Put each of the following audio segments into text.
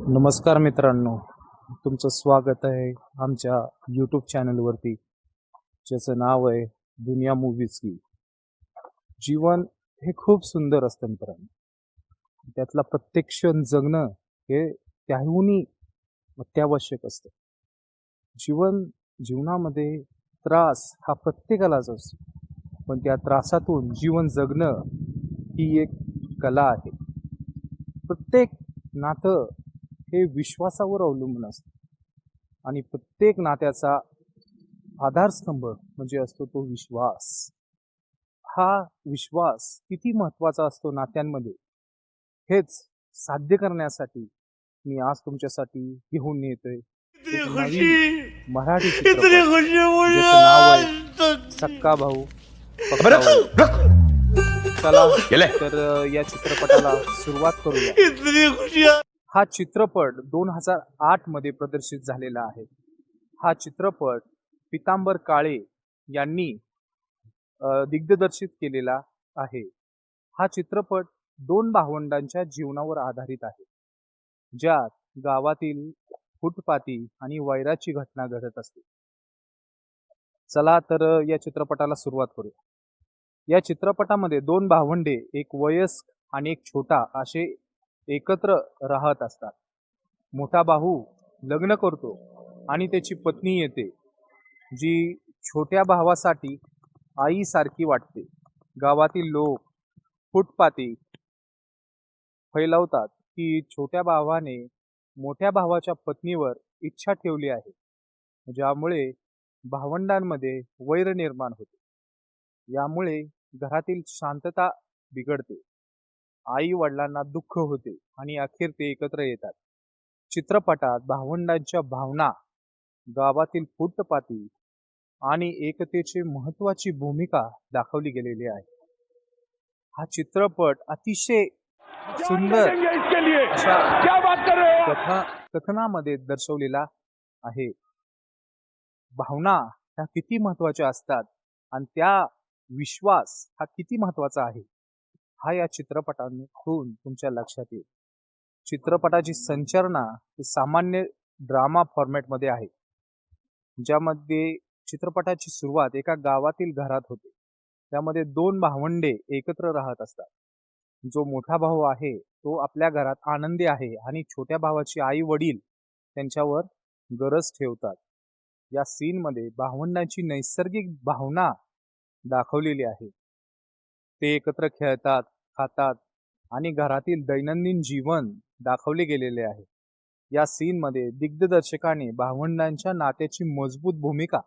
नमस्कार मित्रांनो, तुमचं स्वागत आहे आमच्या यूट्यूब चॅनलवरती, ज्याचं नाव आहे दुनिया मूवीज की. जीवन हे खूप सुंदर असतं मित्रांनो. त्यातला प्रत्येक क्षण जगणं हे त्याहूनही अत्यावश्यक असतं. जीवनामध्ये त्रास हा प्रत्येकालाच असतो, पण त्या त्रासातून जीवन जगणं ही एक कला आहे. प्रत्येक नातं हे विश्वासावर अवलंबून असतं आणि प्रत्येक नात्याचा आधारस्तंभ म्हणजे असतो तो विश्वास. हा विश्वास किती महत्वाचा असतो नात्यांमध्ये, हेच साध्य करण्यासाठी मी आज तुमच्यासाठी घेऊन येतोय इतनी एक खुशी, नवीन मराठी इतनी चित्रपट, खुशी मुझे ज्याचं नाव आहे आज तक सक्का भाऊ पक्का भाऊ. चला तर या चित्रपटाला सुरुवात करूया. इतनी खुशी। हा चित्रपट 2008 मध्ये प्रदर्शित झालेला आहे. हा चित्रपट पीतांबर काळे यांनी दिग्दर्शित केलेला आहे. हा चित्रपट दोन भावंडांच्या जीवनावर आधारित आहे, ज्यात गावातील फुटपाती आणि वैराची घटना घडत असते. चला तर या चित्रपटाला सुरुवात करूया. या चित्रपटामध्ये दोन भावंडे, एक वयस्क आणि एक छोटा, असे एकत्र राहत असतात. मोठा भाऊ लग्न करतो आणि त्याची पत्नी येते, जी छोट्या भावासाठी आईसारखी वाटते. गावातील लोक फुटपाती फैलावतात की छोट्या भावाने मोठ्या भावाच्या पत्नीवर इच्छा ठेवली आहे, ज्यामुळे भावंडांमध्ये वैर निर्माण होते. यामुळे घरातील शांतता बिघडते, आई वडिलांना दुःख होते आणि अखेर ते एकत्र येतात. चित्रपटात भावंडांच्या भावना, गावातील फुटपाती आणि एकतेची महत्वाची भूमिका दाखवली गेलेली आहे. हा चित्रपट अतिशय सुंदर अशा कथनामध्ये दर्शवलेला आहे. भावना ह्या किती महत्वाच्या असतात आणि त्या विश्वास हा किती महत्वाचा आहे, हा या चित्रपटातून तुमच्या लक्षात येईल. चित्रपटाची संरचना सामान्य ड्रामा फॉर्मॅटमध्ये आहे, ज्यामध्ये चित्रपटाची सुरुवात एका गावातील घरात होते. त्यामध्ये दोन भावंडे एकत्र राहत असतात. जो मोठा भाऊ आहे तो आपल्या घरात आनंदी आहे आणि छोट्या भावाची आई वडील त्यांच्यावर गरज ठेवतात. या सीन मध्ये भावंडांची नैसर्गिक भावना दाखवलेली आहे. ते एकत्र खेळतात, खातात आणि घरातील दैनंदिन जीवन दाखवले गेलेले आहे. या सीन मध्ये दिग्दर्शकाने भावंडांच्या नात्याची मजबूत भूमिका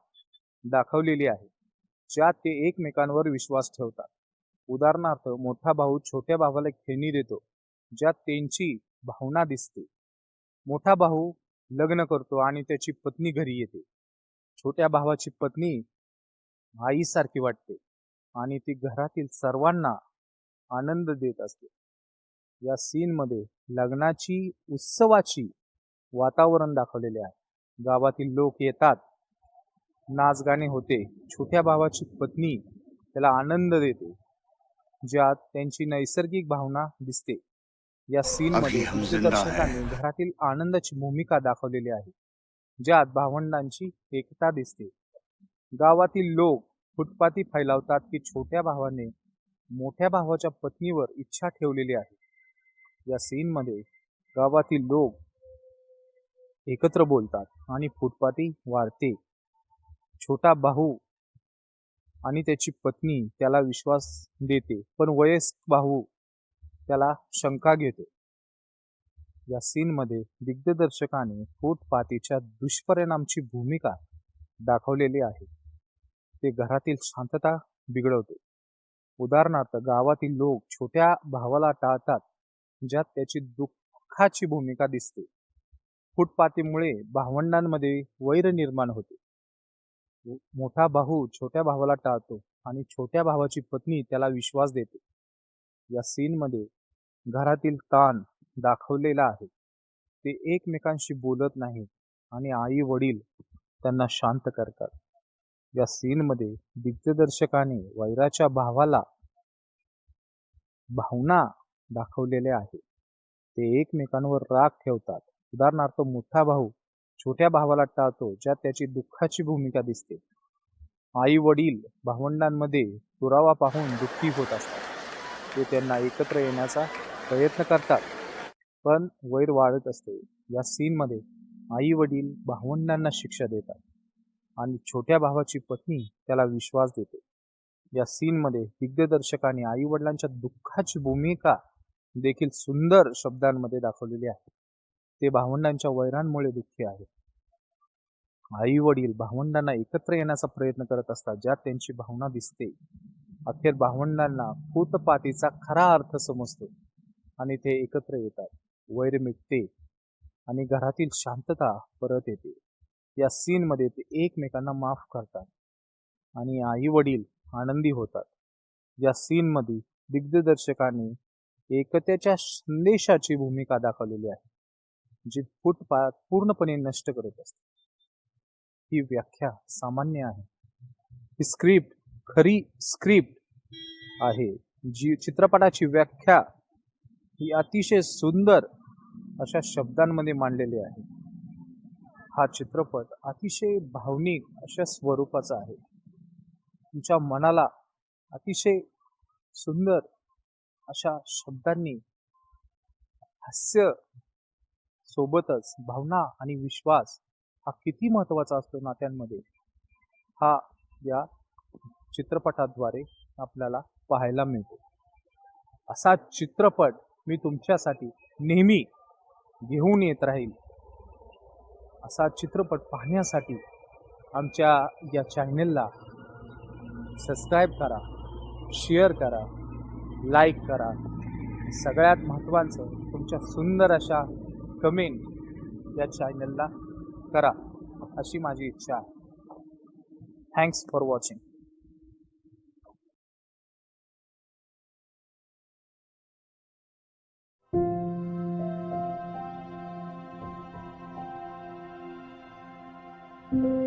दाखवलेली आहे, ज्यात ते एकमेकांवर विश्वास ठेवतात. उदाहरणार्थ, मोठा भाऊ छोट्या भावाला खेळणी देतो, ज्यात त्यांची भावना दिसते. मोठा भाऊ लग्न करतो आणि त्याची पत्नी घरी येते. छोट्या भावाची पत्नी आईसारखी वाटते आणि ती घरातील सर्वांना आनंद देत असते. या सीन मध्ये लग्नाची उत्सवाची वातावरण दाखवलेले आहे. गावातील लोक येतात, नाच गाणे होते. छोट्या भावाची पत्नी त्याला आनंद देते, ज्यात त्यांची नैसर्गिक भावना दिसते. या सीन मध्ये दिग्दर्शकांनी घरातील आनंदाची भूमिका दाखवलेली आहे, ज्यात भावंडांची एकता दिसते. गावातील लोक फुटपाती फैलावतात की छोट्या भावाने मोठ्या भावाच्या पत्नीवर इच्छा ठेवलेली आहे. या सीन मध्ये गावातील लोक एकत्र बोलतात आणि फुटपाती वाढते. छोटा भाऊ आणि त्याची पत्नी त्याला विश्वास देते, पण वयस्क भाऊ त्याला शंका घेतो. या सीन मध्ये दिग्दर्शकाने फुटपातीच्या दुष्परिणामची भूमिका दाखवलेली आहे. ते घरातील शांतता बिघडवते. उदाहरणार्थ, गावातील लोक छोट्या भावाला टाळतात, ज्यात त्याची दुःखाची भूमिका दिसते. फुटपातीमुळे भावंडांमध्ये वैर निर्माण होते. मोठा भाऊ छोट्या भावाला टाळतो आणि छोट्या भावाची पत्नी त्याला विश्वास देते. या सीन मध्ये घरातील ताण दाखवलेला आहे. ते एकमेकांशी बोलत नाहीत आणि आई वडील त्यांना शांत करतात. या सीन मध्ये दिग्दर्शकाने वैराच्या भावाला भावना दाखवलेल्या आहे. ते एकमेकांवर राग ठेवतात उदाहरणार्थ मोठा भाऊ छोट्या भावाला टाळतो, ज्यात त्याची दुःखाची भूमिका दिसते. आई वडील भावंडांमध्ये दुरावा पाहून दुःखी होत असतात. ते त्यांना एकत्र येण्याचा प्रयत्न करतात, पण वैर वाढत असते. या सीन मध्ये आई वडील भावंडांना शिक्षा देतात आणि छोट्या भावाची पत्नी त्याला विश्वास देते. या सीन मध्ये दिग्दर्शकाने आई वडिलांच्या दुःखाची भूमिका देखील सुंदर शब्दांमध्ये दाखवलेली आहे. ते भावंडांच्या वैरांमुळे दुःखी आहेत. आई वडील भावंडांना एकत्र येण्याचा प्रयत्न करत असतात, ज्यात त्यांची भावना दिसते. अखेर भावंडांना फूतपातीचा खरा अर्थ समजतो आणि ते एकत्र येतात. वैर मिटते आणि घरातील शांतता परत येते. या सीन मध्ये ते एकमेकांना माफ करतात आणि आई वडील आनंदी होतात. या सीन मध्ये दिग्दर्शकाने एकतेच्या संदेशाची भूमिका दाखवलेली आहे, जी फूटपाथ पूर्णपणे नष्ट करत असते. ही व्याख्या सामान्य आहे. ही स्क्रिप्ट खरी स्क्रिप्ट आहे. जी चित्रपटाची व्याख्या ही अतिशय सुंदर अशा शब्दांमध्ये मांडलेली आहे. हा चित्रपट अतिशय भावनिक अशा स्वरूपाचा आहे. तुमच्या मनाला अतिशय सुंदर अशा शब्दांनी हास्य सोबतच भावना आणि विश्वास हा किती महत्वाचा असतो नात्यांमध्ये, हा या चित्रपटाद्वारे आपल्याला पाहायला मिळतो. असा चित्रपट मी तुमच्यासाठी नेहमी घेऊन येत राहील. असा चित्रपट पाहण्यासाठी आमच्या या चॅनलला सबस्क्राईब करा, शेअर करा, लाईक करा. सगळ्यात महत्त्वाचं तुमच्या सुंदर अशा कमेंट या चॅनलला करा, अशी माझी इच्छा आहे. Thanks for watching. thank you